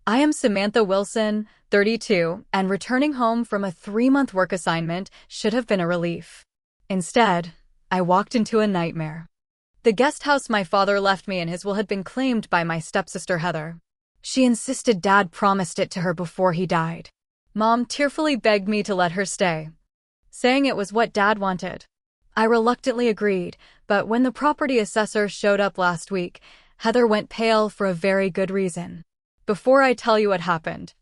I am Samantha Wilson, 32, and returning home from a 3-month work assignment should have been a relief. Instead, I walked into a nightmare. The guest house my father left me in his will had been claimed by my stepsister Heather. She insisted Dad promised it to her before he died. Mom tearfully begged me to let her stay, saying it was what Dad wanted. I reluctantly agreed, but when the property assessor showed up last week, Heather went pale for a very good reason. Before I tell you what happened,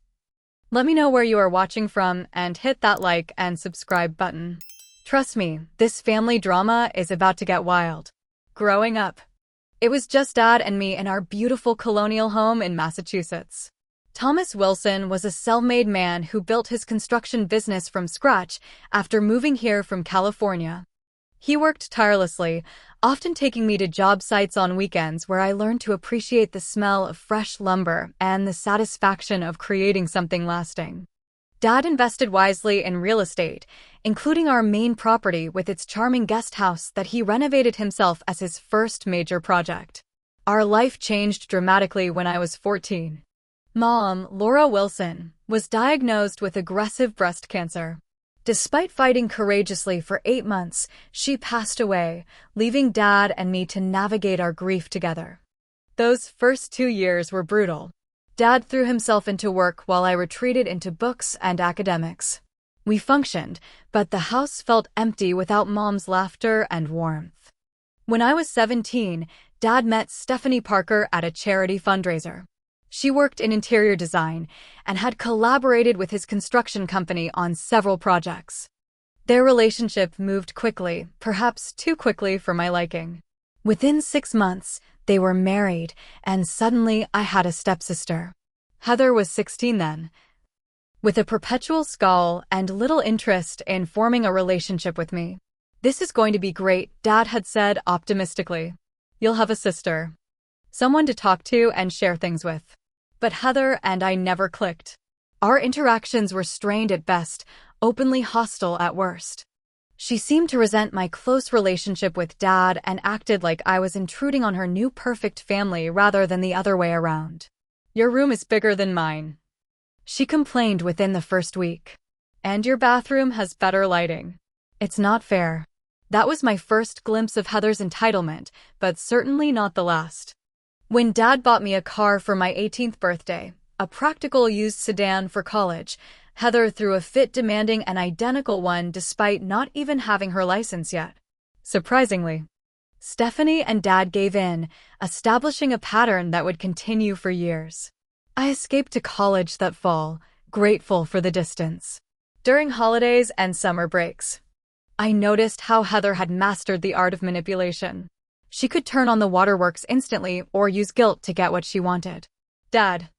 let me know where you are watching from and hit that like and subscribe button. Trust me, this family drama is about to get wild. Growing up, it was just Dad and me in our beautiful colonial home in Massachusetts. Thomas Wilson was a self-made man who built his construction business from scratch after moving here from California. He worked tirelessly, often taking me to job sites on weekends where I learned to appreciate the smell of fresh lumber and the satisfaction of creating something lasting. Dad invested wisely in real estate, including our main property with its charming guest house that he renovated himself as his first major project. Our life changed dramatically when I was 14. Mom, Laura Wilson, was diagnosed with aggressive breast cancer. Despite fighting courageously for 8 months, she passed away, leaving Dad and me to navigate our grief together. Those first 2 years were brutal. Dad threw himself into work while I retreated into books and academics. We functioned, but the house felt empty without Mom's laughter and warmth. When I was 17, Dad met Stephanie Parker at a charity fundraiser. She worked in interior design and had collaborated with his construction company on several projects. Their relationship moved quickly, perhaps too quickly for my liking. Within 6 months, they were married, and suddenly I had a stepsister. Heather was 16 then. With a perpetual scowl and little interest in forming a relationship with me. "This is going to be great," Dad had said optimistically. "You'll have a sister. Someone to talk to and share things with." But Heather and I never clicked. Our interactions were strained at best, openly hostile at worst. She seemed to resent my close relationship with Dad and acted like I was intruding on her new perfect family rather than the other way around. "Your room is bigger than mine," she complained within the first week. "And your bathroom has better lighting. It's not fair." That was my first glimpse of Heather's entitlement, but certainly not the last. When Dad bought me a car for my 18th birthday, a practical used sedan for college, Heather threw a fit demanding an identical one despite not even having her license yet. Surprisingly, Stephanie and Dad gave in, establishing a pattern that would continue for years. I escaped to college that fall, grateful for the distance. During holidays and summer breaks, I noticed how Heather had mastered the art of manipulation. She could turn on the waterworks instantly or use guilt to get what she wanted. Dad,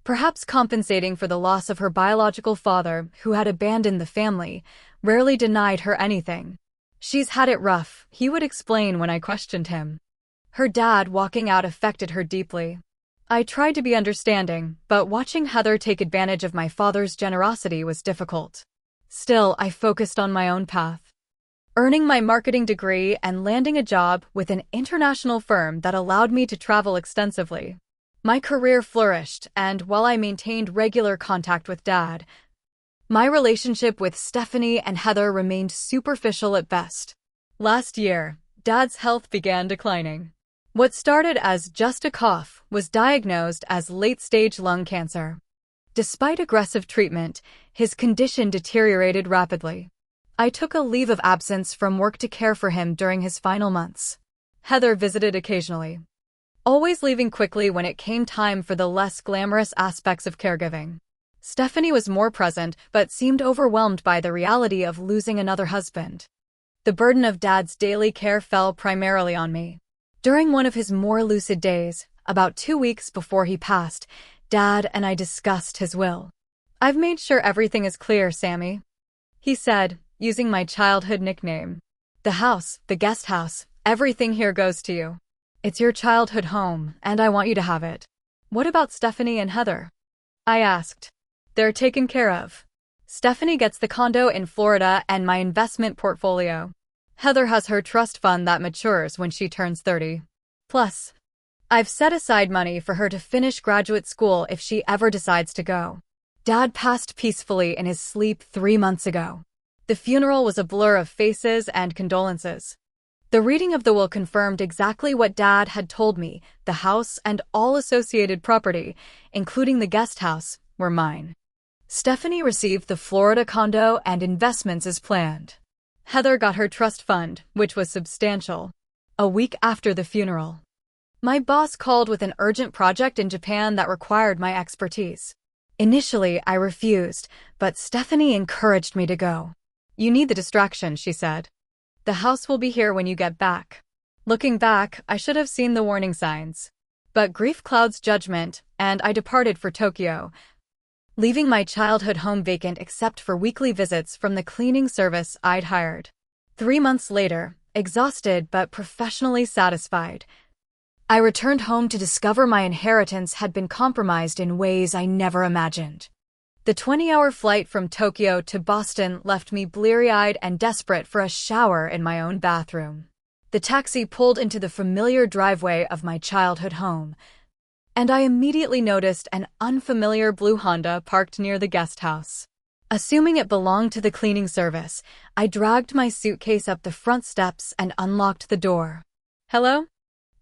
perhaps compensating for the loss of her biological father, who had abandoned the family, rarely denied her anything. "She's had it rough," he would explain when I questioned him. Her dad walking out affected her deeply. I tried to be understanding, but watching Heather take advantage of my father's generosity was difficult. Still, I focused on my own path, earning my marketing degree and landing a job with an international firm that allowed me to travel extensively. My career flourished, and while I maintained regular contact with Dad, my relationship with Stephanie and Heather remained superficial at best. Last year, Dad's health began declining. What started as just a cough was diagnosed as late-stage lung cancer. Despite aggressive treatment, his condition deteriorated rapidly. I took a leave of absence from work to care for him during his final months. Heather visited occasionally, always leaving quickly when it came time for the less glamorous aspects of caregiving. Stephanie was more present, but seemed overwhelmed by the reality of losing another husband. The burden of Dad's daily care fell primarily on me. During one of his more lucid days, about 2 weeks before he passed, Dad and I discussed his will. "I've made sure everything is clear, Sammy," he said, using my childhood nickname. "The house, the guest house, everything here goes to you. It's your childhood home, and I want you to have it." "What about Stephanie and Heather?" I asked. "They're taken care of. Stephanie gets the condo in Florida and my investment portfolio. Heather has her trust fund that matures when she turns 30. Plus, I've set aside money for her to finish graduate school if she ever decides to go. Dad passed peacefully in his sleep 3 months ago. The funeral was a blur of faces and condolences. The reading of the will confirmed exactly what Dad had told me. The house and all associated property, including the guest house, were mine. Stephanie received the Florida condo and investments as planned. Heather got her trust fund, which was substantial. A week after the funeral, my boss called with an urgent project in Japan that required my expertise. Initially, I refused, but Stephanie encouraged me to go. "You need the distraction," she said. "The house will be here when you get back." Looking back, I should have seen the warning signs. But grief clouds judgment, and I departed for Tokyo, leaving my childhood home vacant except for weekly visits from the cleaning service I'd hired. 3 months later, exhausted but professionally satisfied, I returned home to discover my inheritance had been compromised in ways I never imagined. The 20-hour flight from Tokyo to Boston left me bleary-eyed and desperate for a shower in my own bathroom. The taxi pulled into the familiar driveway of my childhood home, and I immediately noticed an unfamiliar blue Honda parked near the guest house. Assuming it belonged to the cleaning service, I dragged my suitcase up the front steps and unlocked the door. "Hello?"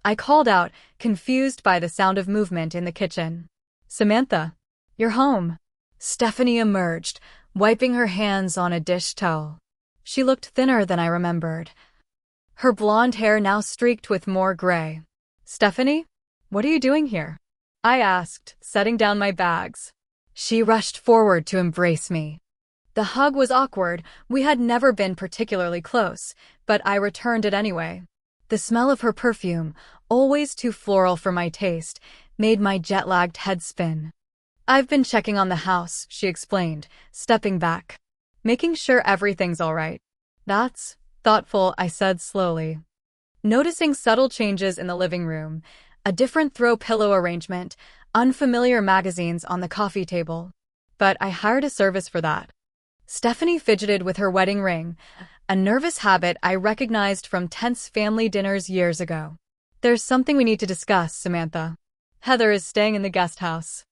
I called out, confused by the sound of movement in the kitchen. "Samantha, you're home." Stephanie emerged, wiping her hands on a dish towel. She looked thinner than I remembered, her blonde hair now streaked with more gray. "Stephanie, what are you doing here?" I asked, setting down my bags. She rushed forward to embrace me. The hug was awkward. We had never been particularly close, but I returned it anyway. The smell of her perfume, always too floral for my taste, made my jet-lagged head spin. "I've been checking on the house," she explained, stepping back. "Making sure everything's all right." "That's thoughtful," I said slowly, noticing subtle changes in the living room, a different throw pillow arrangement, unfamiliar magazines on the coffee table. "But I hired a service for that." Stephanie fidgeted with her wedding ring, a nervous habit I recognized from tense family dinners years ago. "There's something we need to discuss, Samantha. Heather is staying in the guest house."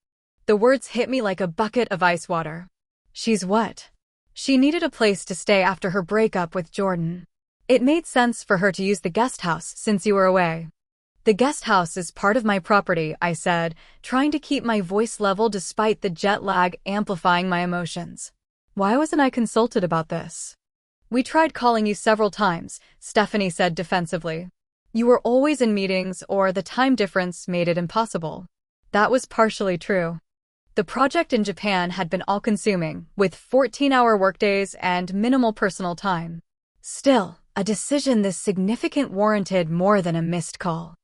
The words hit me like a bucket of ice water. "She's what?" "She needed a place to stay after her breakup with Jordan. It made sense for her to use the guest house since you were away." "The guest house is part of my property," I said, trying to keep my voice level despite the jet lag amplifying my emotions. "Why wasn't I consulted about this?" "We tried calling you several times," Stephanie said defensively. "You were always in meetings or the time difference made it impossible." That was partially true. The project in Japan had been all-consuming, with 14-hour workdays and minimal personal time. Still, a decision this significant warranted more than a missed call.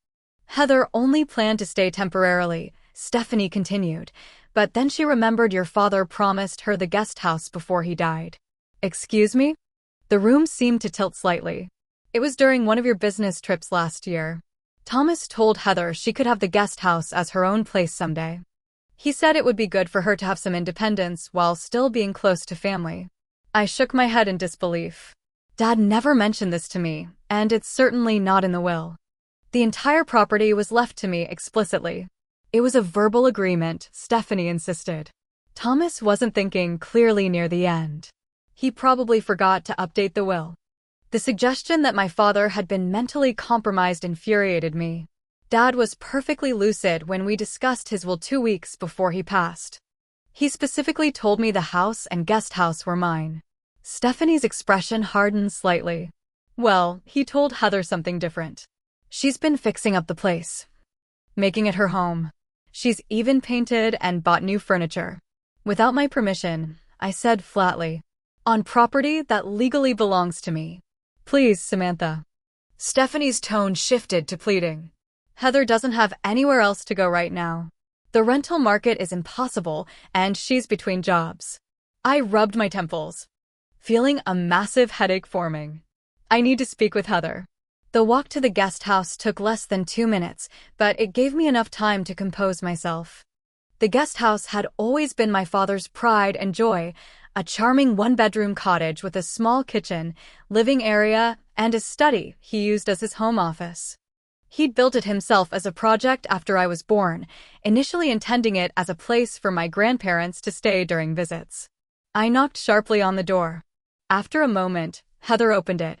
"Heather only planned to stay temporarily," Stephanie continued, "but then she remembered your father promised her the guest house before he died." "Excuse me?" The room seemed to tilt slightly. "It was during one of your business trips last year. Thomas told Heather she could have the guest house as her own place someday. He said it would be good for her to have some independence while still being close to family." I shook my head in disbelief. Dad never mentioned this to me, and it's certainly not in the will. The entire property was left to me explicitly. It was a verbal agreement, Stephanie insisted. Thomas wasn't thinking clearly near the end. He probably forgot to update the will. The suggestion that my father had been mentally compromised infuriated me. Dad was perfectly lucid when we discussed his will 2 weeks before he passed. He specifically told me the house and guest house were mine. Stephanie's expression hardened slightly. "Well, he told Heather something different. She's been fixing up the place, making it her home. She's even painted and bought new furniture. Without my permission," I said flatly. "On property that legally belongs to me. Please, Samantha." Stephanie's tone shifted to pleading. "Heather doesn't have anywhere else to go right now. The rental market is impossible, and she's between jobs." I rubbed my temples, feeling a massive headache forming. "I need to speak with Heather." The walk to the guest house took less than 2 minutes, but it gave me enough time to compose myself. The guest house had always been my father's pride and joy, a charming one-bedroom cottage with a small kitchen, living area, and a study he used as his home office. He'd built it himself as a project after I was born, initially intending it as a place for my grandparents to stay during visits. I knocked sharply on the door. After a moment, Heather opened it,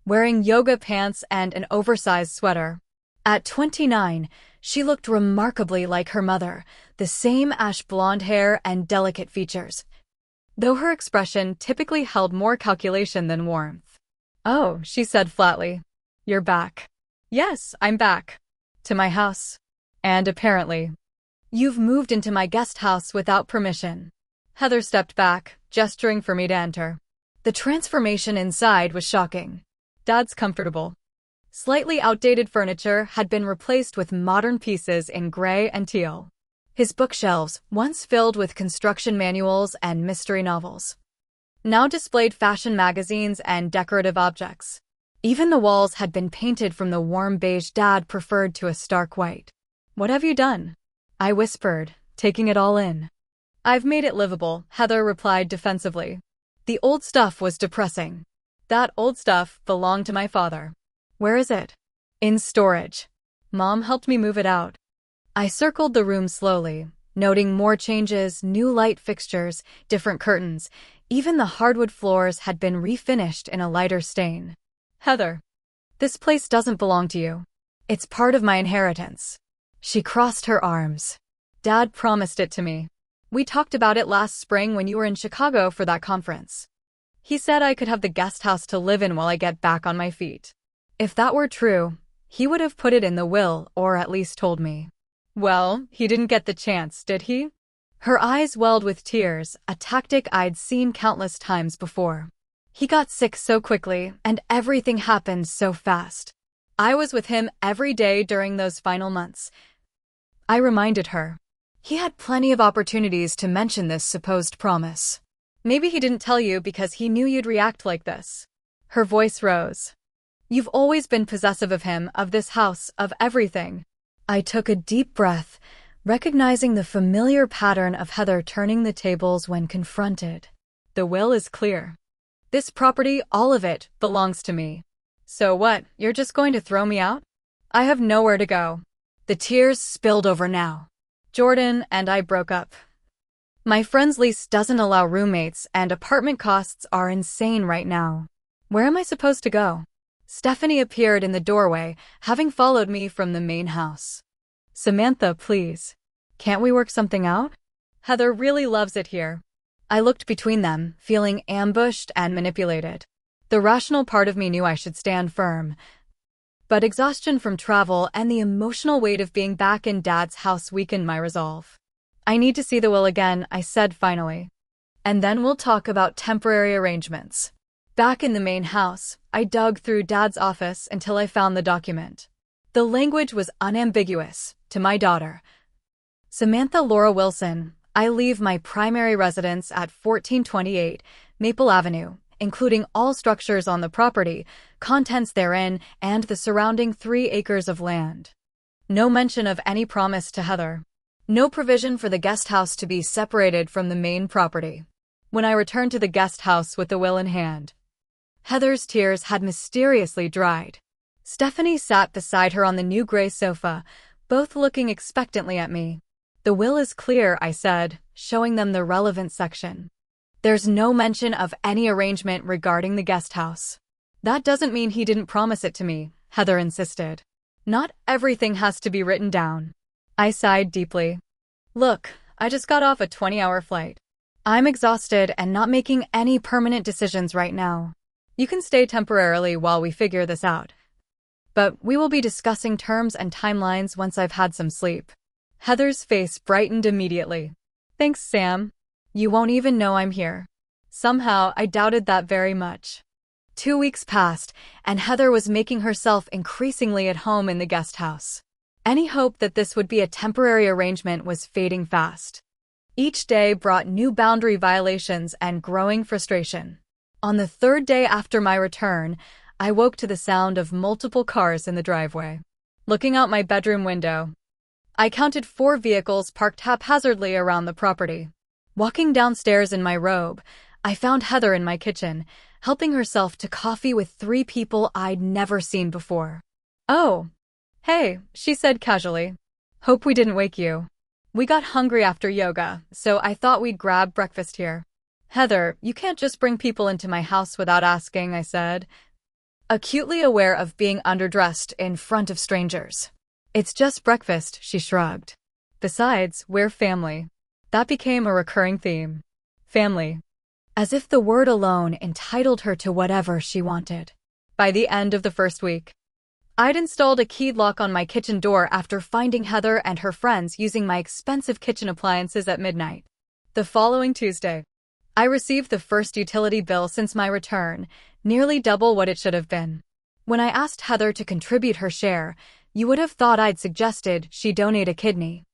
wearing yoga pants and an oversized sweater. At 29, she looked remarkably like her mother, the same ash blonde hair and delicate features, though her expression typically held more calculation than warmth. "Oh," she said flatly. "You're back." "Yes, I'm back. To my house. And apparently, you've moved into my guest house without permission." Heather stepped back, gesturing for me to enter. The transformation inside was shocking. Dad's comfortable, slightly outdated furniture had been replaced with modern pieces in gray and teal. His bookshelves, once filled with construction manuals and mystery novels, now displayed fashion magazines and decorative objects. Even the walls had been painted from the warm beige Dad preferred to a stark white. "What have you done?" I whispered, taking it all in. "I've made it livable," Heather replied defensively. "The old stuff was depressing." "That old stuff belonged to my father." "Where is it?" "In storage. Mom helped me move it out." I circled the room slowly, noting more changes, new light fixtures, different curtains. Even the hardwood floors had been refinished in a lighter stain. "Heather, this place doesn't belong to you. It's part of my inheritance." She crossed her arms. "Dad promised it to me. We talked about it last spring when you were in Chicago for that conference. He said I could have the guest house to live in while I get back on my feet. If that were true, he would have put it in the will, or at least told me." "Well, he didn't get the chance, did he?" Her eyes welled with tears, a tactic I'd seen countless times before. "He got sick so quickly, and everything happened so fast. I was with him every day during those final months." I reminded her. He had plenty of opportunities to mention this supposed promise. "Maybe he didn't tell you because he knew you'd react like this." Her voice rose. "You've always been possessive of him, of this house, of everything." I took a deep breath, recognizing the familiar pattern of Heather turning the tables when confronted. "The will is clear. This property, all of it, belongs to me. So what, you're just going to throw me out? I have nowhere to go." The tears spilled over now. "Jordan and I broke up. My friend's lease doesn't allow roommates, and apartment costs are insane right now. Where am I supposed to go?" Stephanie appeared in the doorway, having followed me from the main house. "Samantha, please. Can't we work something out? Heather really loves it here." I looked between them, feeling ambushed and manipulated. The rational part of me knew I should stand firm, but exhaustion from travel and the emotional weight of being back in Dad's house weakened my resolve. "I need to see the will again," I said finally. "And then we'll talk about temporary arrangements." Back in the main house, I dug through Dad's office until I found the document. The language was unambiguous. "To my daughter, Samantha Laura Wilson, I leave my primary residence at 1428 Maple Avenue, including all structures on the property, contents therein, and the surrounding 3 acres of land." No mention of any promise to Heather. No provision for the guest house to be separated from the main property. When I returned to the guest house with the will in hand, Heather's tears had mysteriously dried. Stephanie sat beside her on the new gray sofa, both looking expectantly at me. "The will is clear," I said, showing them the relevant section. "There's no mention of any arrangement regarding the guest house." "That doesn't mean he didn't promise it to me," Heather insisted. "Not everything has to be written down." I sighed deeply. "Look, I just got off a 20-hour flight. I'm exhausted and not making any permanent decisions right now. You can stay temporarily while we figure this out. But we will be discussing terms and timelines once I've had some sleep." Heather's face brightened immediately. "Thanks, Sam. You won't even know I'm here." Somehow, I doubted that very much. 2 weeks passed, and Heather was making herself increasingly at home in the guest house. Any hope that this would be a temporary arrangement was fading fast. Each day brought new boundary violations and growing frustration. On the 3rd day after my return, I woke to the sound of multiple cars in the driveway. Looking out my bedroom window, I counted 4 vehicles parked haphazardly around the property. Walking downstairs in my robe, I found Heather in my kitchen, helping herself to coffee with 3 people I'd never seen before. "Oh, Hey, she said casually. Hope we didn't wake you. We got hungry after yoga, so I thought we'd grab breakfast here. Heather, you can't just bring people into my house without asking, I said, acutely aware of being underdressed in front of strangers. It's just breakfast, she shrugged. Besides, we're family. That became a recurring theme. Family. As if the word alone entitled her to whatever she wanted. By the end of the first week, I'd installed a keyed lock on my kitchen door after finding Heather and her friends using my expensive kitchen appliances at midnight. The following Tuesday, I received the first utility bill since my return, nearly double what it should have been. When I asked Heather to contribute her share, you would have thought I'd suggested she donate a kidney.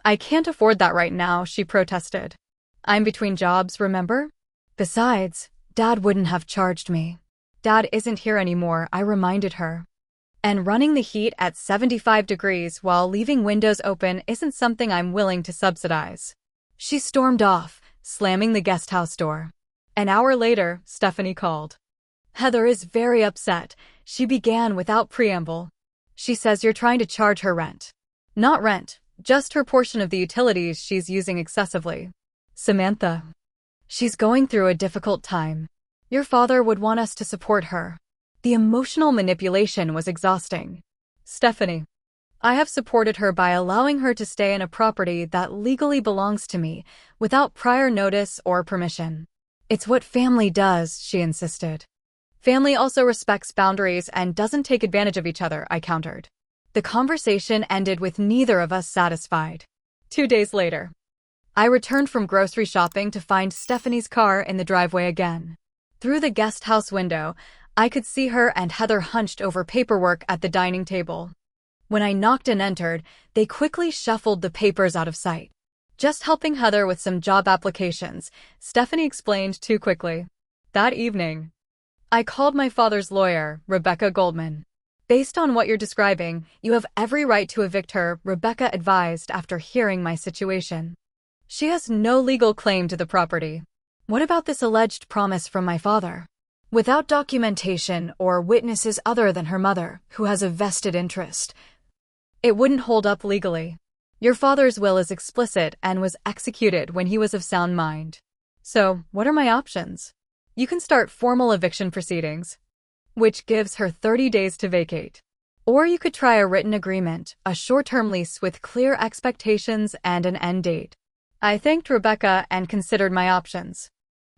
I can't afford that right now, she protested. I'm between jobs, remember? Besides, Dad wouldn't have charged me. Dad isn't here anymore, I reminded her. And running the heat at 75 degrees while leaving windows open isn't something I'm willing to subsidize. She stormed off, slamming the guest house door. An hour later, Stephanie called. Heather is very upset, she began without preamble. She says you're trying to charge her rent. Not rent, just her portion of the utilities she's using excessively. Samantha. She's going through a difficult time. Your father would want us to support her. The emotional manipulation was exhausting. Stephanie. I have supported her by allowing her to stay in a property that legally belongs to me, without prior notice or permission. It's what family does, she insisted. Family also respects boundaries and doesn't take advantage of each other, I countered. The conversation ended with neither of us satisfied. 2 days later, I returned from grocery shopping to find Stephanie's car in the driveway again. Through the guest house window, I could see her and Heather hunched over paperwork at the dining table. When I knocked and entered, they quickly shuffled the papers out of sight. Just helping Heather with some job applications, Stephanie explained too quickly. That evening, I called my father's lawyer, Rebecca Goldman. Based on what you're describing, you have every right to evict her, Rebecca advised after hearing my situation. She has no legal claim to the property. What about this alleged promise from my father? Without documentation or witnesses other than her mother, who has a vested interest, it wouldn't hold up legally. Your father's will is explicit and was executed when he was of sound mind. So, what are my options? You can start formal eviction proceedings, which gives her 30 days to vacate. Or you could try a written agreement, a short-term lease with clear expectations and an end date. I thanked Rebecca and considered my options.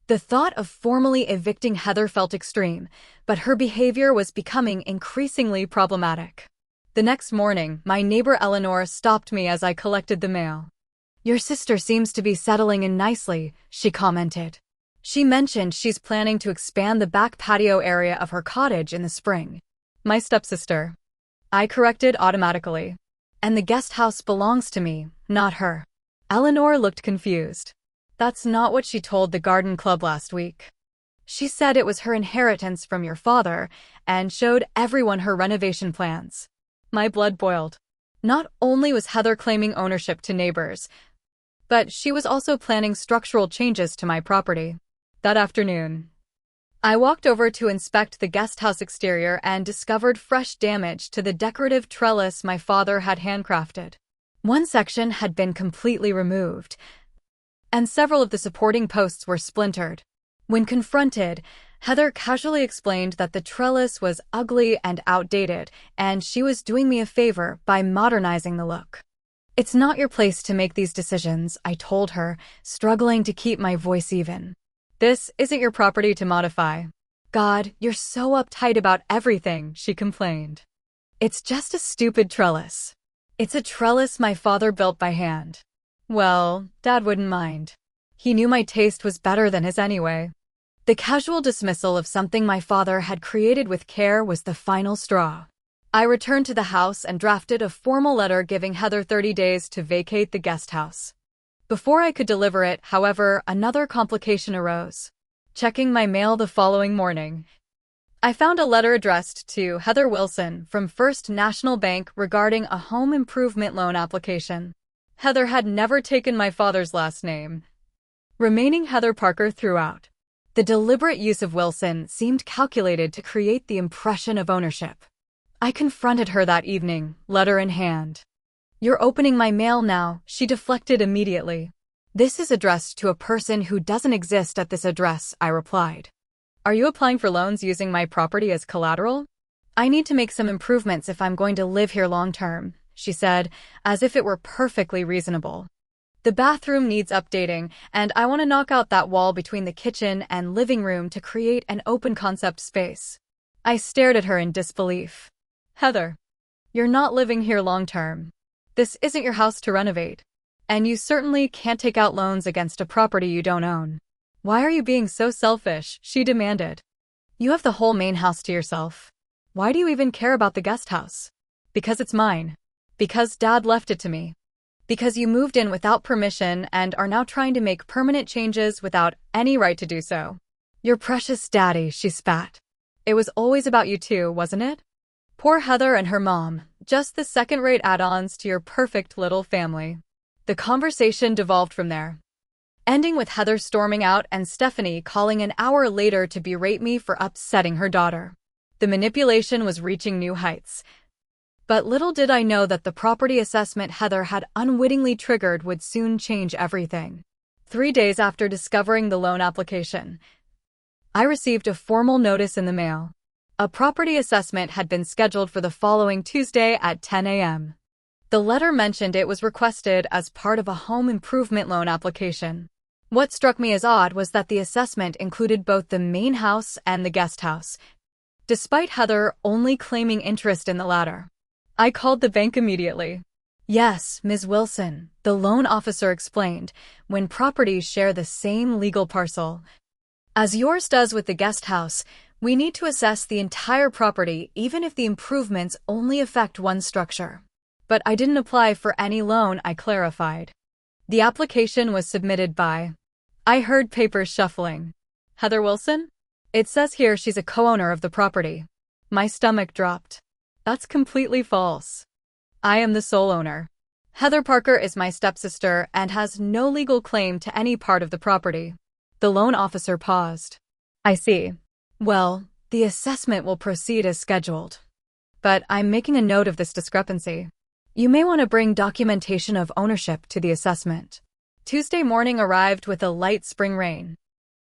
The thought of formally evicting Heather felt extreme, but her behavior was becoming increasingly problematic. The next morning, my neighbor Eleanor stopped me as I collected the mail. Your sister seems to be settling in nicely, she commented. She mentioned she's planning to expand the back patio area of her cottage in the spring. My stepsister. I corrected automatically. And the guest house belongs to me, not her. Eleanor looked confused. That's not what she told the garden club last week. She said it was her inheritance from your father and showed everyone her renovation plans. My blood boiled. Not only was Heather claiming ownership to neighbors, but she was also planning structural changes to my property. That afternoon, I walked over to inspect the guest house exterior and discovered fresh damage to the decorative trellis my father had handcrafted. One section had been completely removed, and several of the supporting posts were splintered. When confronted, Heather casually explained that the trellis was ugly and outdated, and she was doing me a favor by modernizing the look. It's not your place to make these decisions, I told her, struggling to keep my voice even. This isn't your property to modify. God, you're so uptight about everything, she complained. It's just a stupid trellis. It's a trellis my father built by hand. Well, Dad wouldn't mind. He knew my taste was better than his anyway. The casual dismissal of something my father had created with care was the final straw. I returned to the house and drafted a formal letter giving Heather 30 days to vacate the guest house. Before I could deliver it, however, another complication arose. Checking my mail the following morning, I found a letter addressed to Heather Wilson from First National Bank regarding a home improvement loan application. Heather had never taken my father's last name, remaining Heather Parker throughout. The deliberate use of Wilson seemed calculated to create the impression of ownership. I confronted her that evening, letter in hand. You're opening my mail now, she deflected immediately. This is addressed to a person who doesn't exist at this address, I replied. Are you applying for loans using my property as collateral? I need to make some improvements if I'm going to live here long term, she said, as if it were perfectly reasonable. The bathroom needs updating, and I want to knock out that wall between the kitchen and living room to create an open concept space. I stared at her in disbelief. Heather, you're not living here long term. This isn't your house to renovate. And you certainly can't take out loans against a property you don't own. Why are you being so selfish? She demanded. You have the whole main house to yourself. Why do you even care about the guest house? Because it's mine. Because Dad left it to me. Because you moved in without permission and are now trying to make permanent changes without any right to do so. Your precious daddy, she spat. It was always about you too, wasn't it? Poor Heather and her mom, just the second-rate add-ons to your perfect little family. The conversation devolved from there, ending with Heather storming out and Stephanie calling an hour later to berate me for upsetting her daughter. The manipulation was reaching new heights. But little did I know that the property assessment Heather had unwittingly triggered would soon change everything. 3 days after discovering the loan application, I received a formal notice in the mail. A property assessment had been scheduled for the following Tuesday at 10 a.m. The letter mentioned it was requested as part of a home improvement loan application. What struck me as odd was that the assessment included both the main house and the guest house, despite Heather only claiming interest in the latter. I called the bank immediately. Yes, Ms. Wilson, the loan officer explained, when properties share the same legal parcel. As yours does with the guest house, we need to assess the entire property even if the improvements only affect one structure. But I didn't apply for any loan, I clarified. The application was submitted by... I heard papers shuffling. Heather Wilson? It says here she's a co-owner of the property. My stomach dropped. That's completely false. I am the sole owner. Heather Parker is my stepsister and has no legal claim to any part of the property. The loan officer paused. I see. Well, the assessment will proceed as scheduled. But I'm making a note of this discrepancy. You may want to bring documentation of ownership to the assessment. Tuesday morning arrived with a light spring rain.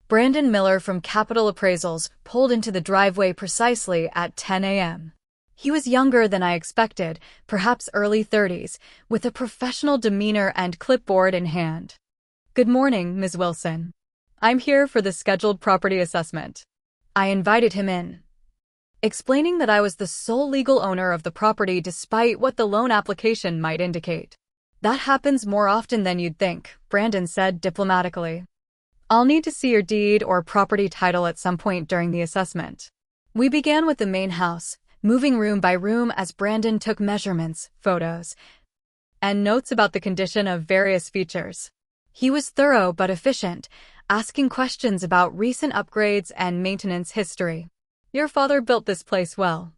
Brandon Miller from Capital Appraisals pulled into the driveway precisely at 10 a.m. He was younger than I expected, perhaps early 30s, with a professional demeanor and clipboard in hand. Good morning, Ms. Wilson. I'm here for the scheduled property assessment. I invited him in, explaining that I was the sole legal owner of the property despite what the loan application might indicate. That happens more often than you'd think, Brandon said diplomatically. I'll need to see your deed or property title at some point during the assessment. We began with the main house, moving room by room as Brandon took measurements, photos, and notes about the condition of various features. He was thorough but efficient, asking questions about recent upgrades and maintenance history. Your father built this place well,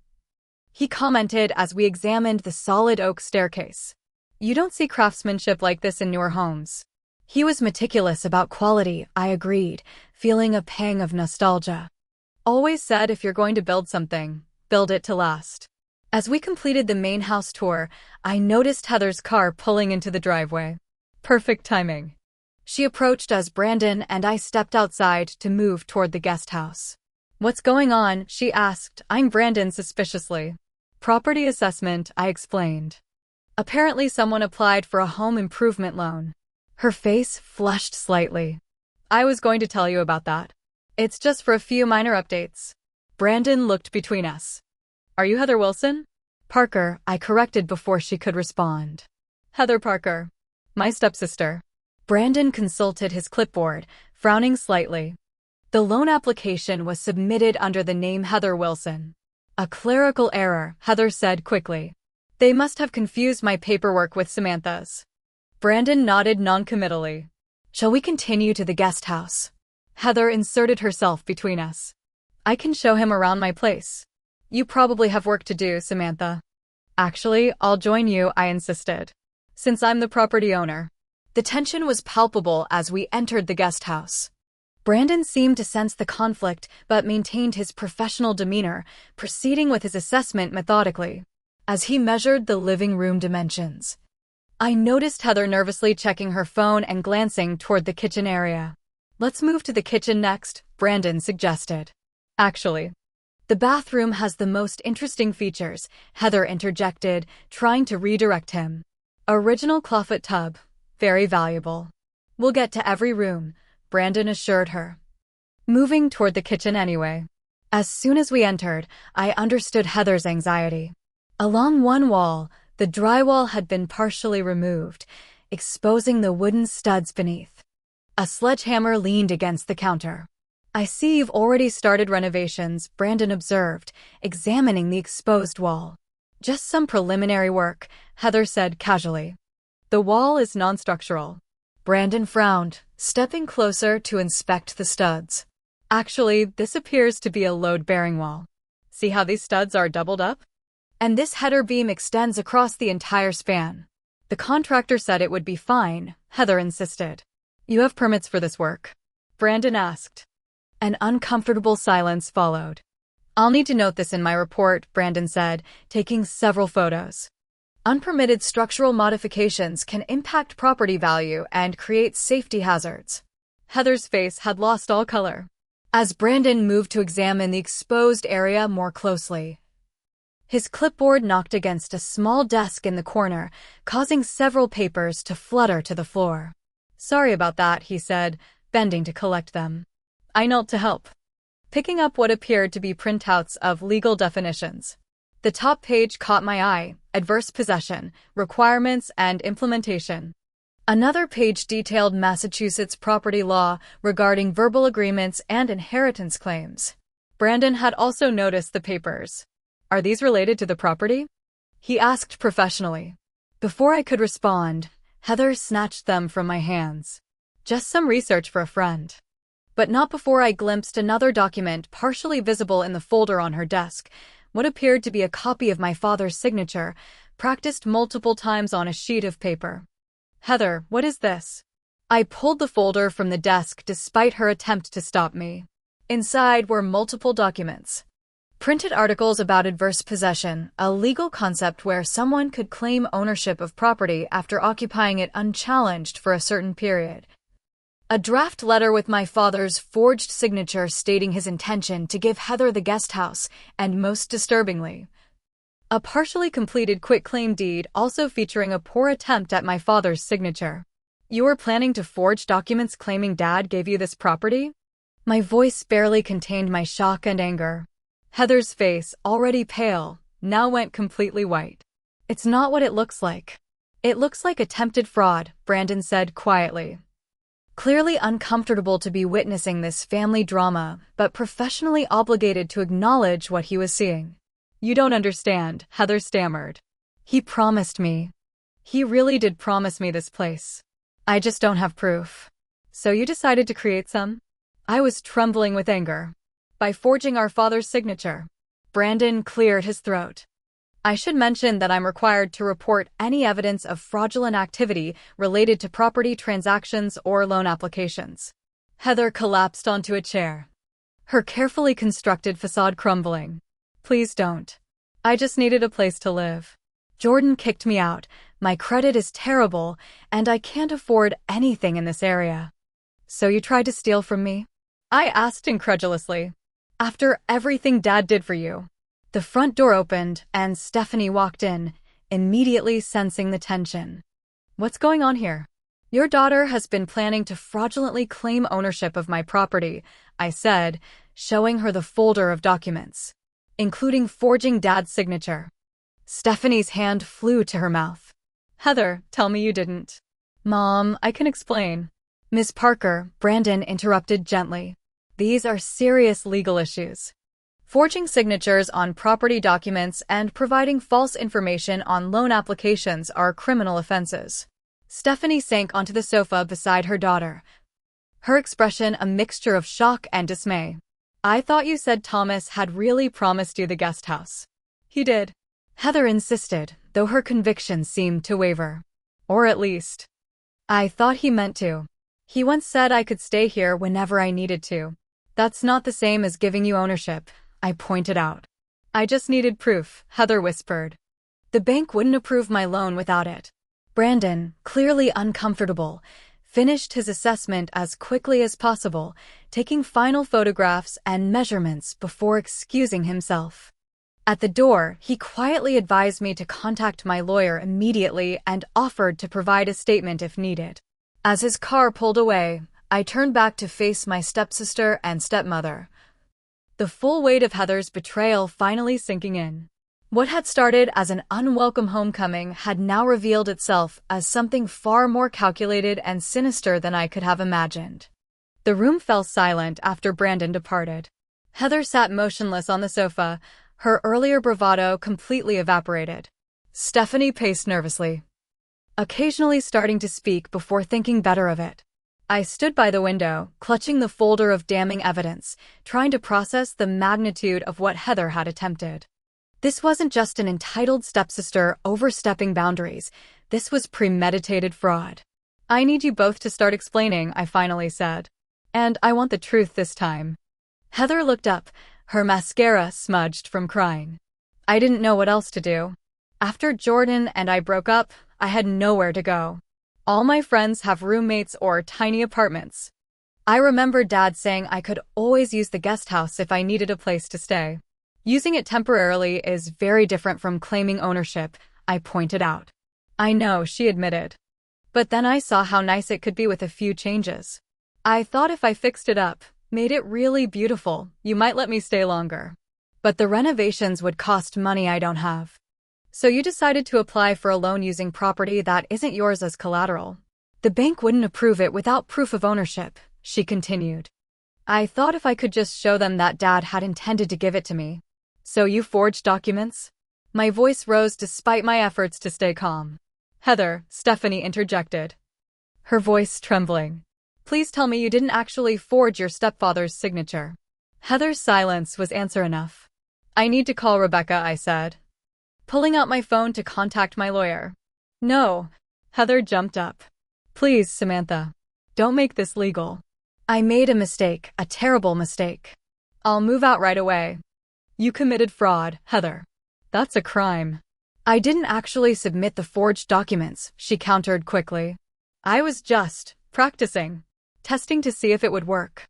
he commented as we examined the solid oak staircase. You don't see craftsmanship like this in newer homes. He was meticulous about quality, I agreed, feeling a pang of nostalgia. Always said if you're going to build something, build it to last. As we completed the main house tour, I noticed Heather's car pulling into the driveway. Perfect timing. She approached as Brandon and I stepped outside to move toward the guest house. What's going on? She asked, eyeing Brandon suspiciously. Property assessment, I explained. Apparently someone applied for a home improvement loan. Her face flushed slightly. I was going to tell you about that. It's just for a few minor updates. Brandon looked between us. Are you Heather Wilson? Parker, I corrected before she could respond. Heather Parker. My stepsister. Brandon consulted his clipboard, frowning slightly. The loan application was submitted under the name Heather Wilson. A clerical error, Heather said quickly. They must have confused my paperwork with Samantha's. Brandon nodded noncommittally. Shall we continue to the guest house? Heather inserted herself between us. I can show him around my place. You probably have work to do, Samantha. Actually, I'll join you, I insisted. Since I'm the property owner. The tension was palpable as we entered the guest house. Brandon seemed to sense the conflict but maintained his professional demeanor, proceeding with his assessment methodically. As he measured the living room dimensions, I noticed Heather nervously checking her phone and glancing toward the kitchen area. "Let's move to the kitchen next," Brandon suggested. "Actually, the bathroom has the most interesting features," Heather interjected, trying to redirect him. "Original clawfoot tub. Very valuable." "We'll get to every room," Brandon assured her, moving toward the kitchen anyway. As soon as we entered, I understood Heather's anxiety. Along one wall, the drywall had been partially removed, exposing the wooden studs beneath. A sledgehammer leaned against the counter. "I see you've already started renovations," Brandon observed, examining the exposed wall. "Just some preliminary work," Heather said casually. "The wall is non-structural." Brandon frowned, stepping closer to inspect the studs. "Actually, this appears to be a load-bearing wall. See how these studs are doubled up? And this header beam extends across the entire span." "The contractor said it would be fine," Heather insisted. "You have permits for this work?" Brandon asked. An uncomfortable silence followed. "I'll need to note this in my report," Brandon said, taking several photos. "Unpermitted structural modifications can impact property value and create safety hazards." Heather's face had lost all color. As Brandon moved to examine the exposed area more closely, his clipboard knocked against a small desk in the corner, causing several papers to flutter to the floor. "Sorry about that," he said, bending to collect them. I knelt to help, picking up what appeared to be printouts of legal definitions. The top page caught my eye: adverse possession, requirements, and implementation. Another page detailed Massachusetts property law regarding verbal agreements and inheritance claims. Brandon had also noticed the papers. "Are these related to the property?" he asked professionally. Before I could respond, Heather snatched them from my hands. "Just some research for a friend." But not before I glimpsed another document partially visible in the folder on her desk, what appeared to be a copy of my father's signature, practiced multiple times on a sheet of paper. "Heather, what is this?" I pulled the folder from the desk despite her attempt to stop me. Inside were multiple documents. Printed articles about adverse possession, a legal concept where someone could claim ownership of property after occupying it unchallenged for a certain period. A draft letter with my father's forged signature stating his intention to give Heather the guest house, and most disturbingly, a partially completed quitclaim deed also featuring a poor attempt at my father's signature. "You were planning to forge documents claiming Dad gave you this property?" My voice barely contained my shock and anger. Heather's face, already pale, now went completely white. "It's not what it looks like. It looks like attempted fraud," Brandon said quietly. Clearly uncomfortable to be witnessing this family drama, but professionally obligated to acknowledge what he was seeing. "You don't understand," Heather stammered. "He promised me. He really did promise me this place. I just don't have proof." "So you decided to create some?" I was trembling with anger. "By forging our father's signature." Brandon cleared his throat. "I should mention that I'm required to report any evidence of fraudulent activity related to property transactions or loan applications." Heather collapsed onto a chair, her carefully constructed facade crumbling. "Please don't. I just needed a place to live. Jordan kicked me out. My credit is terrible, and I can't afford anything in this area." "So you tried to steal from me?" I asked incredulously. "After everything Dad did for you." The front door opened, and Stephanie walked in, immediately sensing the tension. "What's going on here?" "Your daughter has been planning to fraudulently claim ownership of my property," I said, showing her the folder of documents, including forging Dad's signature. Stephanie's hand flew to her mouth. "Heather, tell me you didn't." "Mom, I can explain." "Miss Parker," Brandon interrupted gently. "These are serious legal issues. Forging signatures on property documents and providing false information on loan applications are criminal offenses." Stephanie sank onto the sofa beside her daughter, her expression a mixture of shock and dismay. "I thought you said Thomas had really promised you the guest house." "He did," Heather insisted, though her conviction seemed to waver. "Or at least, I thought he meant to. He once said I could stay here whenever I needed to. That's not the same as giving you ownership, I pointed out. I just needed proof, Heather whispered. The bank wouldn't approve my loan without it. Brandon, clearly uncomfortable, finished his assessment as quickly as possible, taking final photographs and measurements before excusing himself. At the door, he quietly advised me to contact my lawyer immediately and offered to provide a statement if needed. As his car pulled away, I turned back to face my stepsister and stepmother, the full weight of Heather's betrayal finally sinking in. What had started as an unwelcome homecoming had now revealed itself as something far more calculated and sinister than I could have imagined. The room fell silent after Brandon departed. Heather sat motionless on the sofa, her earlier bravado completely evaporated. Stephanie paced nervously, occasionally starting to speak before thinking better of it. I stood by the window, clutching the folder of damning evidence, trying to process the magnitude of what Heather had attempted. This wasn't just an entitled stepsister overstepping boundaries. This was premeditated fraud. I need you both to start explaining, I finally said. And I want the truth this time. Heather looked up, her mascara smudged from crying. I didn't know what else to do. After Jordan and I broke up, I had nowhere to go. All my friends have roommates or tiny apartments. I remember Dad saying I could always use the guest house if I needed a place to stay. Using it temporarily is very different from claiming ownership, I pointed out. I know, she admitted. But then I saw how nice it could be with a few changes. I thought if I fixed it up, made it really beautiful, you might let me stay longer. But the renovations would cost money I don't have. So you decided to apply for a loan using property that isn't yours as collateral. The bank wouldn't approve it without proof of ownership, she continued. I thought if I could just show them that Dad had intended to give it to me. So you forged documents? My voice rose despite my efforts to stay calm. Heather, Stephanie interjected, her voice trembling. Please tell me you didn't actually forge your stepfather's signature. Heather's silence was answer enough. I need to call Rebecca, I said, pulling out my phone to contact my lawyer. No. Heather jumped up. Please, Samantha. Don't make this legal. I made a mistake, a terrible mistake. I'll move out right away. You committed fraud, Heather. That's a crime. I didn't actually submit the forged documents, she countered quickly. I was just practicing, testing to see if it would work.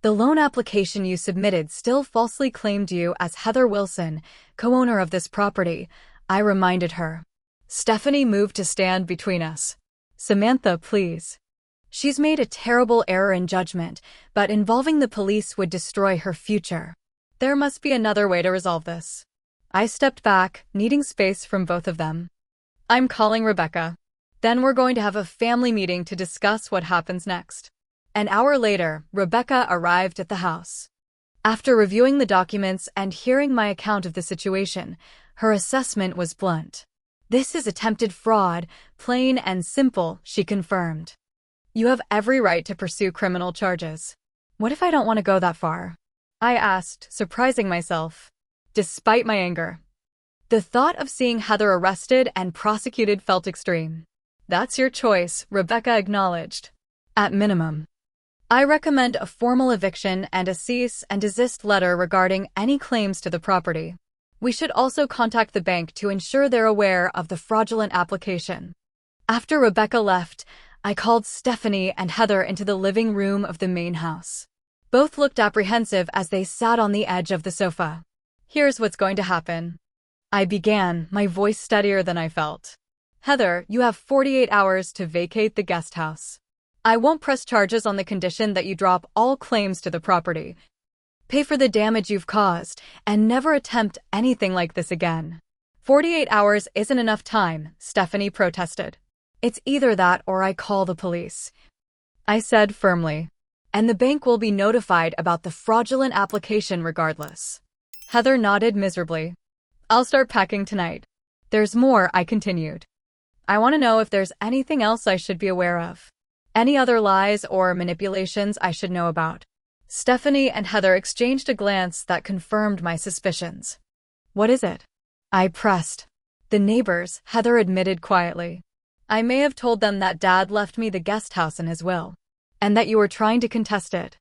The loan application you submitted still falsely claimed you as Heather Wilson, co-owner of this property, I reminded her. Stephanie moved to stand between us. Samantha, please. She's made a terrible error in judgment, but involving the police would destroy her future. There must be another way to resolve this. I stepped back, needing space from both of them. I'm calling Rebecca. Then we're going to have a family meeting to discuss what happens next. An hour later, Rebecca arrived at the house. After reviewing the documents and hearing my account of the situation, her assessment was blunt. This is attempted fraud, plain and simple, she confirmed. You have every right to pursue criminal charges. What if I don't want to go that far? I asked, surprising myself. Despite my anger, the thought of seeing Heather arrested and prosecuted felt extreme. That's your choice, Rebecca acknowledged. At minimum, I recommend a formal eviction and a cease and desist letter regarding any claims to the property. We should also contact the bank to ensure they're aware of the fraudulent application. After Rebecca left, I called Stephanie and Heather into the living room of the main house. Both looked apprehensive as they sat on the edge of the sofa. Here's what's going to happen. I began, my voice steadier than I felt. Heather, you have 48 hours to vacate the guest house. I won't press charges on the condition that you drop all claims to the property, pay for the damage you've caused, and never attempt anything like this again. 48 hours isn't enough time, Stephanie protested. It's either that or I call the police, I said firmly. And the bank will be notified about the fraudulent application regardless. Heather nodded miserably. I'll start packing tonight. There's more, I continued. I want to know if there's anything else I should be aware of. Any other lies or manipulations I should know about. Stephanie and Heather exchanged a glance that confirmed my suspicions. What is it? I pressed. The neighbors, Heather admitted quietly. I may have told them that Dad left me the guest house in his will. and that you were trying to contest it.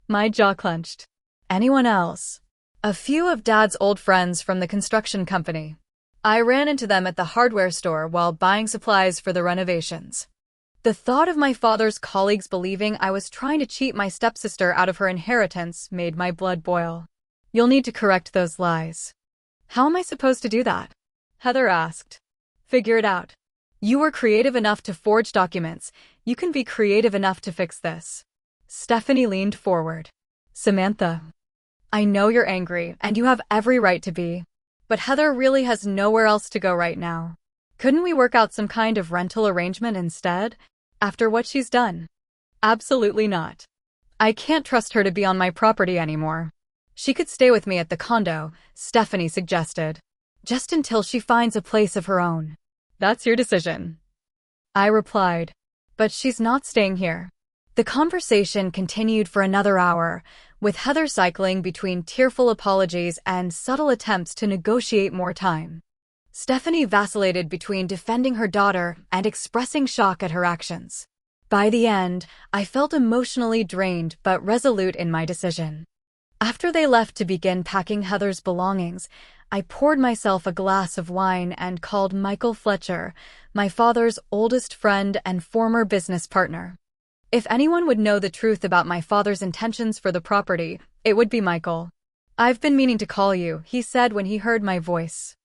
My jaw clenched. Anyone else? A few of Dad's old friends from the construction company. I ran into them at the hardware store while buying supplies for the renovations. The thought of my father's colleagues believing I was trying to cheat my stepsister out of her inheritance made my blood boil. You'll need to correct those lies. How am I supposed to do that? Heather asked. Figure it out. You were creative enough to forge documents. You can be creative enough to fix this. Stephanie leaned forward. Samantha, I know you're angry, and you have every right to be. But Heather really has nowhere else to go right now. Couldn't we work out some kind of rental arrangement instead? After what she's done? Absolutely not. I can't trust her to be on my property anymore. She could stay with me at the condo, Stephanie suggested. Just until she finds a place of her own. That's your decision. I replied. But she's not staying here. The conversation continued for another hour, with Heather cycling between tearful apologies and subtle attempts to negotiate more time. Stephanie vacillated between defending her daughter and expressing shock at her actions. By the end, I felt emotionally drained but resolute in my decision. After they left to begin packing Heather's belongings, I poured myself a glass of wine and called Michael Fletcher, my father's oldest friend and former business partner. If anyone would know the truth about my father's intentions for the property, it would be Michael. I've been meaning to call you, he said when he heard my voice.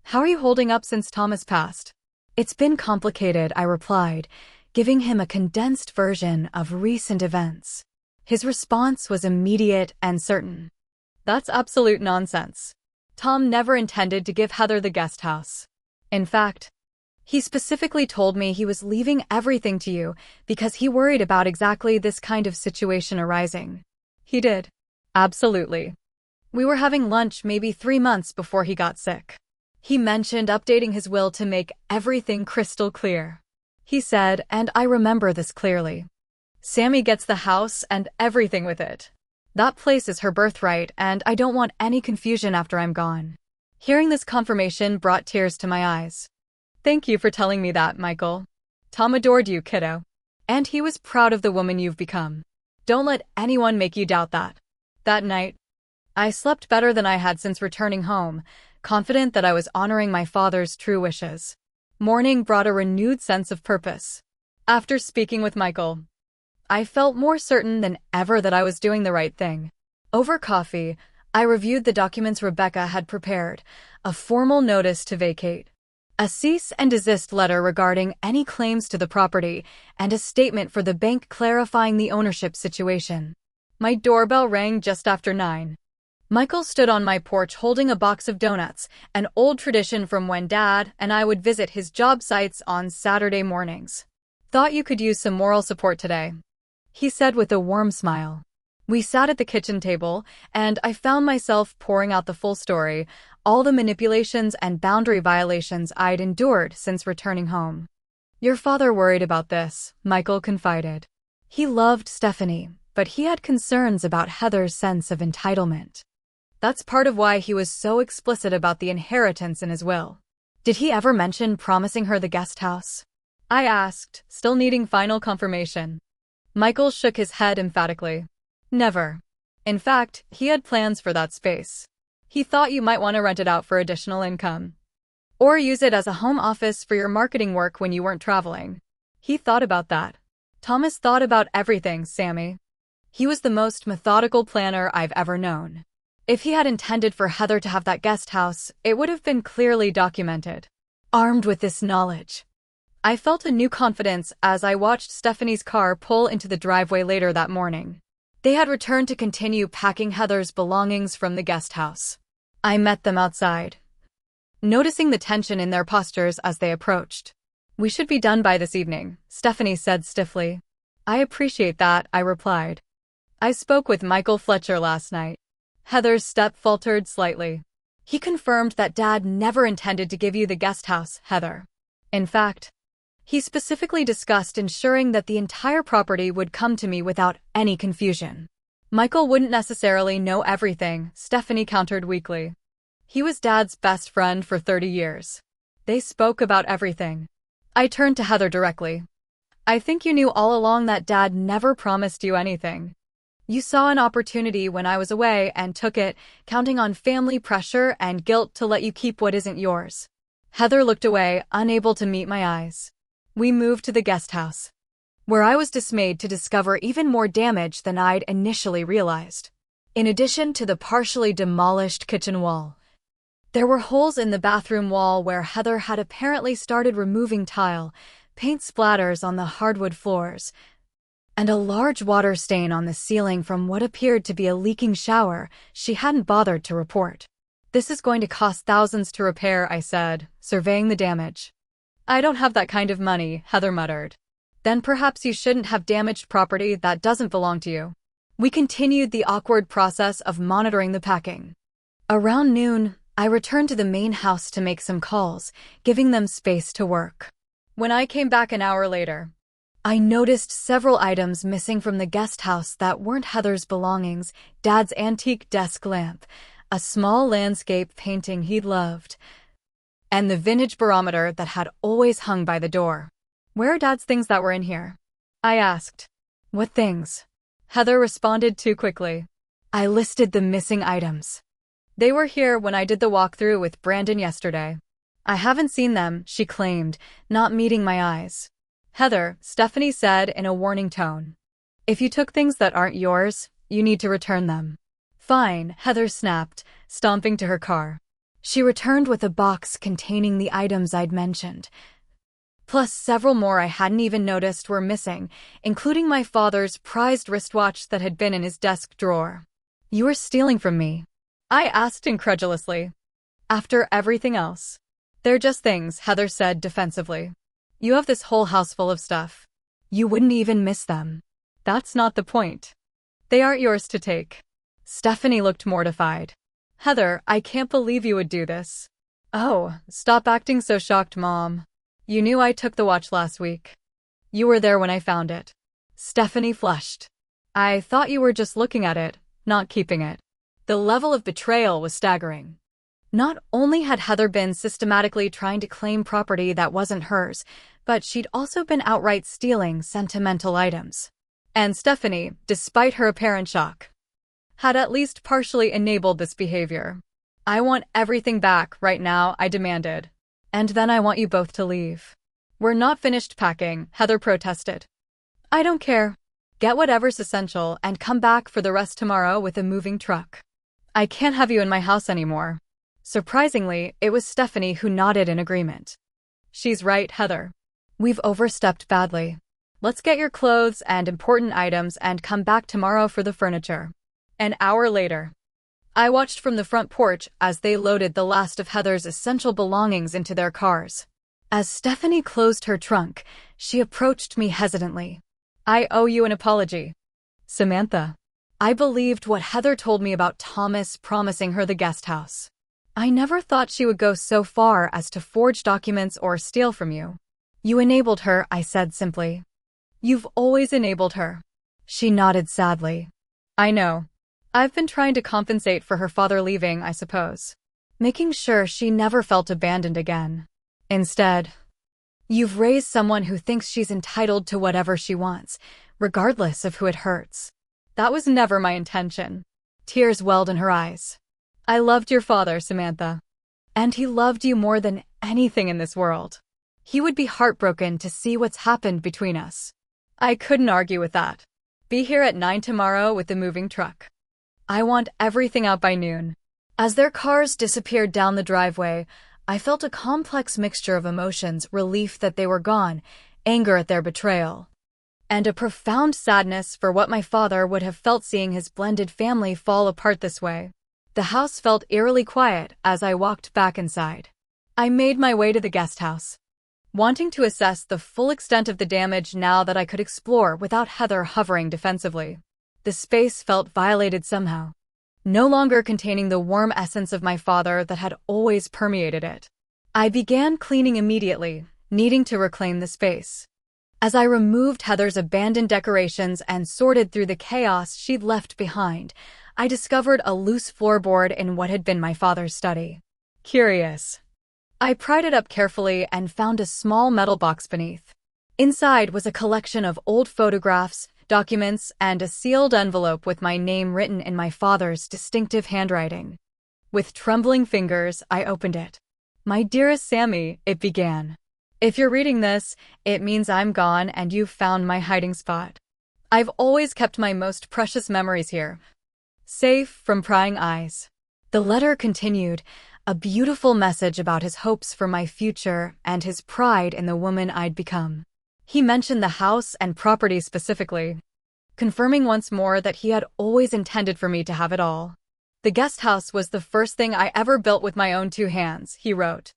How are you holding up since Thomas passed? It's been complicated, I replied, giving him a condensed version of recent events. His response was immediate and certain. That's absolute nonsense. Tom never intended to give Heather the guest house. In fact, he specifically told me he was leaving everything to you because he worried about exactly this kind of situation arising. He did. Absolutely. We were having lunch maybe 3 months before he got sick. He mentioned updating his will to make everything crystal clear. He said, and I remember this clearly, Sammy gets the house and everything with it. That place is her birthright, and I don't want any confusion after I'm gone. Hearing this confirmation brought tears to my eyes. Thank you for telling me that, Michael. Tom adored you, kiddo. And he was proud of the woman you've become. Don't let anyone make you doubt that. That night, I slept better than I had since returning home, confident that I was honoring my father's true wishes. Morning brought a renewed sense of purpose. After speaking with Michael, I felt more certain than ever that I was doing the right thing. Over coffee, I reviewed the documents Rebecca had prepared, a formal notice to vacate, a cease and desist letter regarding any claims to the property, and a statement for the bank clarifying the ownership situation. My doorbell rang just after 9. Michael stood on my porch holding a box of donuts, an old tradition from when Dad and I would visit his job sites on Saturday mornings. Thought you could use some moral support today, he said with a warm smile. We sat at the kitchen table, and I found myself pouring out the full story, all the manipulations and boundary violations I'd endured since returning home. Your father worried about this, Michael confided. He loved Stephanie, but he had concerns about Heather's sense of entitlement. That's part of why he was so explicit about the inheritance in his will. Did he ever mention promising her the guest house? I asked, still needing final confirmation. Michael shook his head emphatically. Never. In fact, he had plans for that space. He thought you might want to rent it out for additional income. Or use it as a home office for your marketing work when you weren't traveling. He thought about that. Thomas thought about everything, Sammy. He was the most methodical planner I've ever known. If he had intended for Heather to have that guest house, it would have been clearly documented. Armed with this knowledge, I felt a new confidence as I watched Stephanie's car pull into the driveway later that morning. They had returned to continue packing Heather's belongings from the guest house. I met them outside, noticing the tension in their postures as they approached. We should be done by this evening, Stephanie said stiffly. I appreciate that, I replied. I spoke with Michael Fletcher last night. Heather's step faltered slightly. He confirmed that Dad never intended to give you the guest house, Heather. In fact, he specifically discussed ensuring that the entire property would come to me without any confusion. Michael wouldn't necessarily know everything, Stephanie countered weakly. He was Dad's best friend for 30 years. They spoke about everything. I turned to Heather directly. I think you knew all along that Dad never promised you anything. You saw an opportunity when I was away and took it, counting on family pressure and guilt to let you keep what isn't yours. Heather looked away, unable to meet my eyes. We moved to the guest house, where I was dismayed to discover even more damage than I'd initially realized. In addition to the partially demolished kitchen wall, there were holes in the bathroom wall where Heather had apparently started removing tile, paint splatters on the hardwood floors, and a large water stain on the ceiling from what appeared to be a leaking shower she hadn't bothered to report. This is going to cost thousands to repair, I said, surveying the damage. I don't have that kind of money, Heather muttered. Then perhaps you shouldn't have damaged property that doesn't belong to you. We continued the awkward process of monitoring the packing. Around noon, I returned to the main house to make some calls, giving them space to work. When I came back an hour later, I noticed several items missing from the guest house that weren't Heather's belongings: Dad's antique desk lamp, a small landscape painting he'd loved, and the vintage barometer that had always hung by the door. Where are Dad's things that were in here? I asked. What things? Heather responded too quickly. I listed the missing items. They were here when I did the walkthrough with Brandon yesterday. I haven't seen them, she claimed, not meeting my eyes. Heather, Stephanie said in a warning tone. If you took things that aren't yours, you need to return them. Fine, Heather snapped, stomping to her car. She returned with a box containing the items I'd mentioned, plus several more I hadn't even noticed were missing, including my father's prized wristwatch that had been in his desk drawer. You were stealing from me? I asked incredulously. After everything else. They're just things, Heather said defensively. You have this whole house full of stuff. You wouldn't even miss them. That's not the point. They aren't yours to take. Stephanie looked mortified. Heather, I can't believe you would do this. Oh, stop acting so shocked, Mom. You knew I took the watch last week. You were there when I found it. Stephanie flushed. I thought you were just looking at it, not keeping it. The level of betrayal was staggering. Not only had Heather been systematically trying to claim property that wasn't hers, but she'd also been outright stealing sentimental items. And Stephanie, despite her apparent shock, had at least partially enabled this behavior. I want everything back right now, I demanded. And then I want you both to leave. We're not finished packing, Heather protested. I don't care. Get whatever's essential and come back for the rest tomorrow with a moving truck. I can't have you in my house anymore. Surprisingly, it was Stephanie who nodded in agreement. She's right, Heather. We've overstepped badly. Let's get your clothes and important items and come back tomorrow for the furniture. An hour later, I watched from the front porch as they loaded the last of Heather's essential belongings into their cars. As Stephanie closed her trunk, she approached me hesitantly. I owe you an apology, Samantha. I believed what Heather told me about Thomas promising her the guest house. I never thought she would go so far as to forge documents or steal from you. You enabled her, I said simply. You've always enabled her. She nodded sadly. I know. I've been trying to compensate for her father leaving, I suppose. Making sure she never felt abandoned again. Instead, you've raised someone who thinks she's entitled to whatever she wants, regardless of who it hurts. That was never my intention. Tears welled in her eyes. I loved your father, Samantha. And he loved you more than anything in this world. He would be heartbroken to see what's happened between us. I couldn't argue with that. Be here at 9 tomorrow with the moving truck. I want everything out by noon. As their cars disappeared down the driveway, I felt a complex mixture of emotions: relief that they were gone, anger at their betrayal, and a profound sadness for what my father would have felt seeing his blended family fall apart this way. The house felt eerily quiet as I walked back inside. I made my way to the guest house, wanting to assess the full extent of the damage now that I could explore without Heather hovering defensively. The space felt violated somehow, no longer containing the warm essence of my father that had always permeated it. I began cleaning immediately, needing to reclaim the space. As I removed Heather's abandoned decorations and sorted through the chaos she'd left behind, I discovered a loose floorboard in what had been my father's study. Curious. I pried it up carefully and found a small metal box beneath. Inside was a collection of old photographs, documents, and a sealed envelope with my name written in my father's distinctive handwriting. With trembling fingers, I opened it. "My dearest Sammy," it began. "If you're reading this, it means I'm gone and you've found my hiding spot. I've always kept my most precious memories here, safe from prying eyes." The letter continued, a beautiful message about his hopes for my future and his pride in the woman I'd become. He mentioned the house and property specifically, confirming once more that he had always intended for me to have it all. "The guest house was the first thing I ever built with my own 2 hands," he wrote.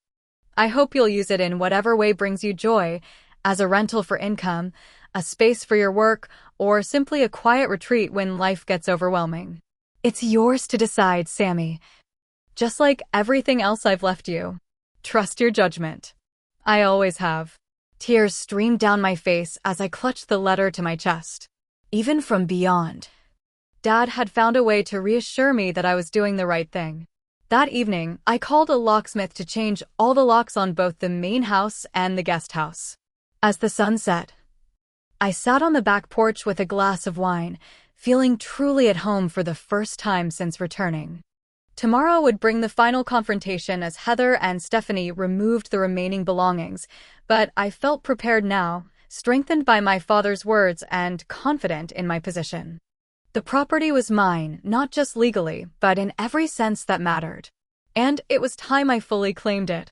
"I hope you'll use it in whatever way brings you joy, as a rental for income, a space for your work, or simply a quiet retreat when life gets overwhelming. It's yours to decide, Sammy. Just like everything else I've left you. Trust your judgment." I always have. Tears streamed down my face as I clutched the letter to my chest. Even from beyond, Dad had found a way to reassure me that I was doing the right thing. That evening, I called a locksmith to change all the locks on both the main house and the guest house. As the sun set, I sat on the back porch with a glass of wine, feeling truly at home for the first time since returning. Tomorrow would bring the final confrontation as Heather and Stephanie removed the remaining belongings, but I felt prepared now, strengthened by my father's words and confident in my position. The property was mine, not just legally, but in every sense that mattered. And it was time I fully claimed it.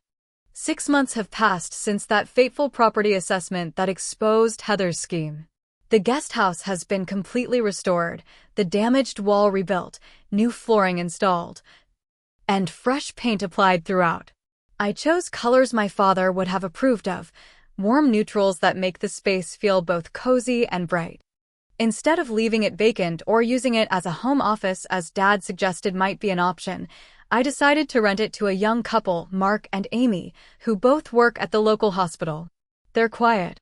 6 months have passed since that fateful property assessment that exposed Heather's scheme. The guest house has been completely restored, the damaged wall rebuilt, new flooring installed, and fresh paint applied throughout. I chose colors my father would have approved of, warm neutrals that make the space feel both cozy and bright. Instead of leaving it vacant or using it as a home office as Dad suggested might be an option, I decided to rent it to a young couple, Mark and Amy, who both work at the local hospital. They're quiet,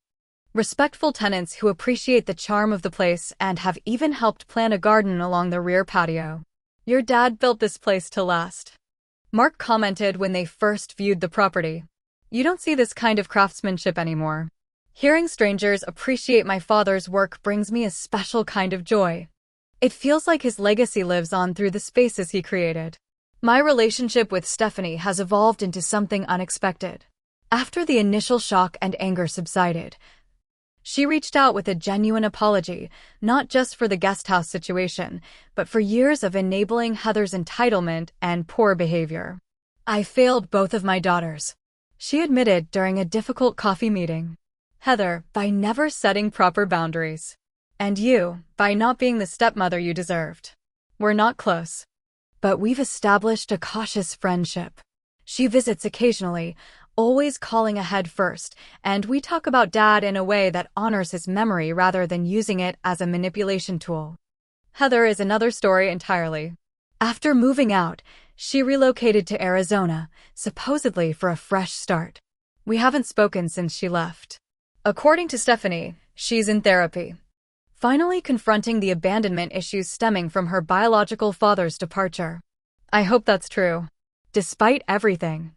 respectful tenants who appreciate the charm of the place and have even helped plant a garden along the rear patio. "Your dad built this place to last," Mark commented when they first viewed the property. "You don't see this kind of craftsmanship anymore." Hearing strangers appreciate my father's work brings me a special kind of joy. It feels like his legacy lives on through the spaces he created. My relationship with Stephanie has evolved into something unexpected. After the initial shock and anger subsided, she reached out with a genuine apology, not just for the guest house situation, but for years of enabling Heather's entitlement and poor behavior. "I failed both of my daughters," she admitted during a difficult coffee meeting. "Heather, by never setting proper boundaries. And you, by not being the stepmother you deserved. We're not close, but we've established a cautious friendship. She visits occasionally, always calling ahead first, and we talk about Dad in a way that honors his memory rather than using it as a manipulation tool." Heather is another story entirely. After moving out, she relocated to Arizona, supposedly for a fresh start. We haven't spoken since she left. According to Stephanie, she's in therapy, finally confronting the abandonment issues stemming from her biological father's departure. I hope that's true. Despite everything,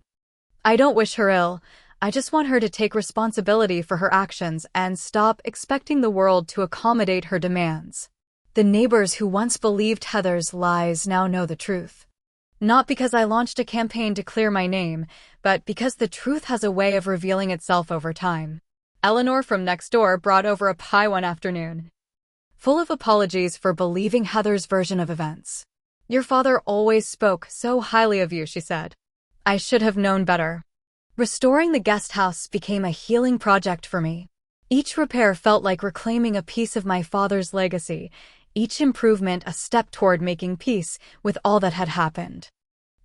I don't wish her ill. I just want her to take responsibility for her actions and stop expecting the world to accommodate her demands. The neighbors who once believed Heather's lies now know the truth. Not because I launched a campaign to clear my name, but because the truth has a way of revealing itself over time. Eleanor from next door brought over a pie one afternoon, full of apologies for believing Heather's version of events. "Your father always spoke so highly of you," she said. "I should have known better." Restoring the guest house became a healing project for me. Each repair felt like reclaiming a piece of my father's legacy, each improvement a step toward making peace with all that had happened.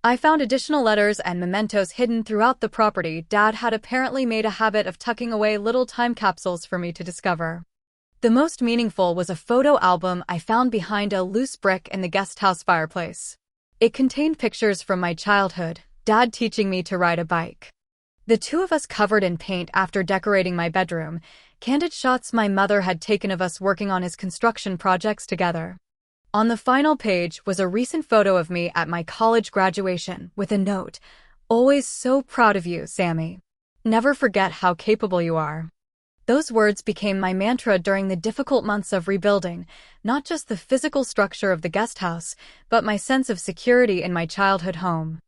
I found additional letters and mementos hidden throughout the property. Dad had apparently made a habit of tucking away little time capsules for me to discover. The most meaningful was a photo album I found behind a loose brick in the guest house fireplace. It contained pictures from my childhood, Dad teaching me to ride a bike, the two of us covered in paint after decorating my bedroom, candid shots my mother had taken of us working on his construction projects together. On the final page was a recent photo of me at my college graduation with a note, "Always so proud of you, Sammy. Never forget how capable you are." Those words became my mantra during the difficult months of rebuilding, not just the physical structure of the guest house, but my sense of security in my childhood home.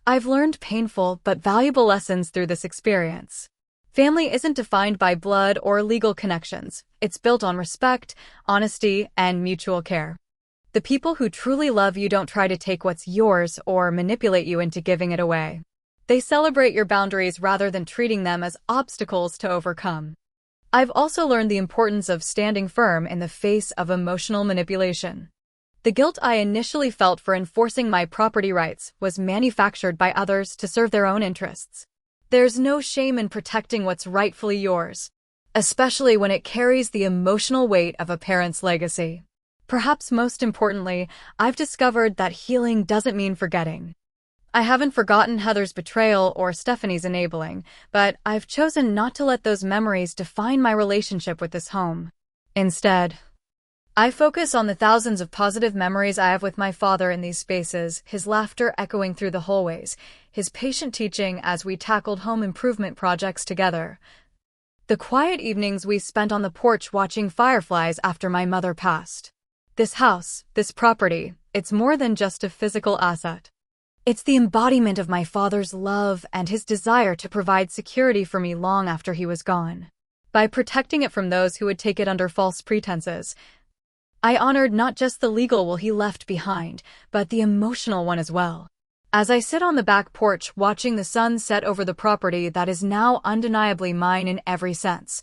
I've learned painful but valuable lessons through this experience. Family isn't defined by blood or legal connections. It's built on respect, honesty, and mutual care. The people who truly love you don't try to take what's yours or manipulate you into giving it away. They celebrate your boundaries rather than treating them as obstacles to overcome. I've also learned the importance of standing firm in the face of emotional manipulation. The guilt I initially felt for enforcing my property rights was manufactured by others to serve their own interests. There's no shame in protecting what's rightfully yours, especially when it carries the emotional weight of a parent's legacy. Perhaps most importantly, I've discovered that healing doesn't mean forgetting. I haven't forgotten Heather's betrayal or Stephanie's enabling, but I've chosen not to let those memories define my relationship with this home. Instead, I focus on the thousands of positive memories I have with my father in these spaces, his laughter echoing through the hallways, his patient teaching as we tackled home improvement projects together, the quiet evenings we spent on the porch watching fireflies after my mother passed. This house, this property, it's more than just a physical asset. It's the embodiment of my father's love and his desire to provide security for me long after he was gone. By protecting it from those who would take it under false pretenses, I honored not just the legal will he left behind, but the emotional one as well. As I sit on the back porch watching the sun set over the property that is now undeniably mine in every sense,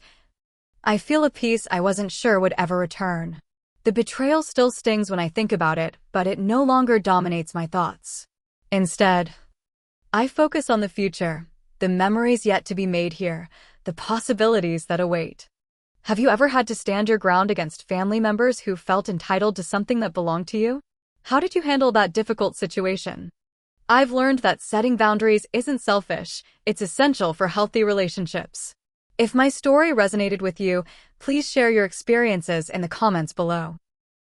I feel a peace I wasn't sure would ever return. The betrayal still stings when I think about it, but it no longer dominates my thoughts. Instead, I focus on the future, the memories yet to be made here, the possibilities that await. Have you ever had to stand your ground against family members who felt entitled to something that belonged to you? How did you handle that difficult situation? I've learned that setting boundaries isn't selfish, it's essential for healthy relationships. If my story resonated with you, please share your experiences in the comments below.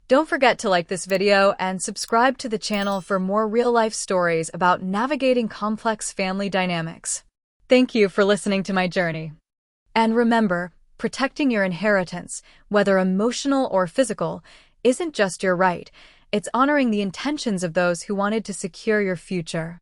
Don't forget to like this video and subscribe to the channel for more real-life stories about navigating complex family dynamics. Thank you for listening to my journey. And remember, protecting your inheritance, whether emotional or physical, isn't just your right, it's honoring the intentions of those who wanted to secure your future.